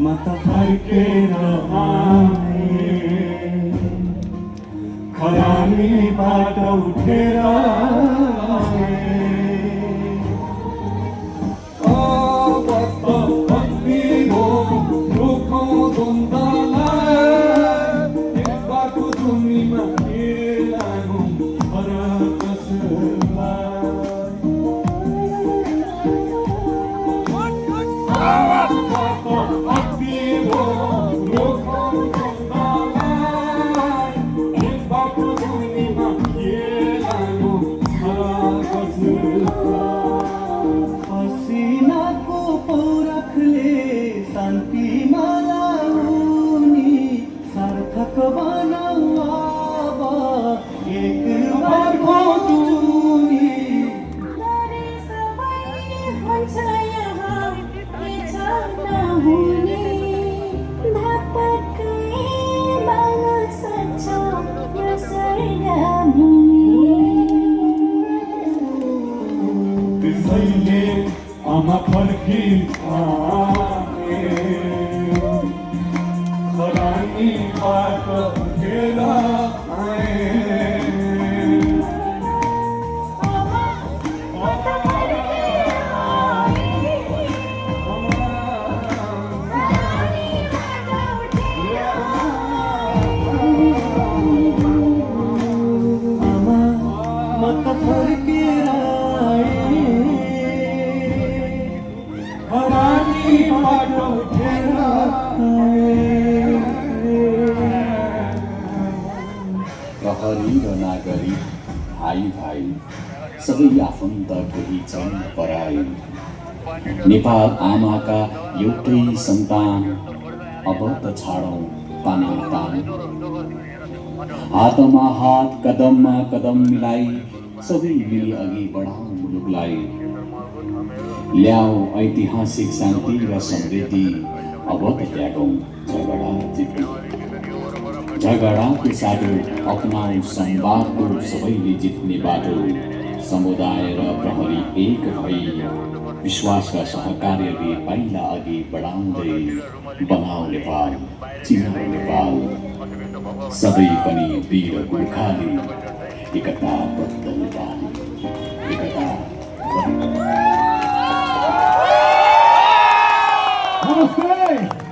mata farkera आए खरानी बाट उठेर आए अब त बत्ती हो रुखौँ धुन्दालाई एक बाटो जुनीमा हिँड्लानु फरक त्यसैले आमा फर्किन आए खरानी बाट उठेर आए प्रहरी र नागरिक भाइ भाइ सबै आफन्त कोही छन् पराई नेपाल आमाका एउटै सन्तान अब त छाडौँ तानातान हातमा हात कदममा कदम मिलाई सबै मिली अघि बढाउँ मुलुकलाई ल्याऊ ऐतिहासिक शान्ति र समृद्धि अब त त्यागौँ झगडा जित्ती झगडाको साटो अपनाऊ संवादको सबैले जित्ने बाटो समुदाय र प्रहरी एक भई विश्वास र सहकार्यले पाइला अघि बढाउँदै बनाऊ नेपाल चिनाऊ नेपाल सबै पनि वीर गोर्खाली एकताबद्ध नेपाली नमस्ते।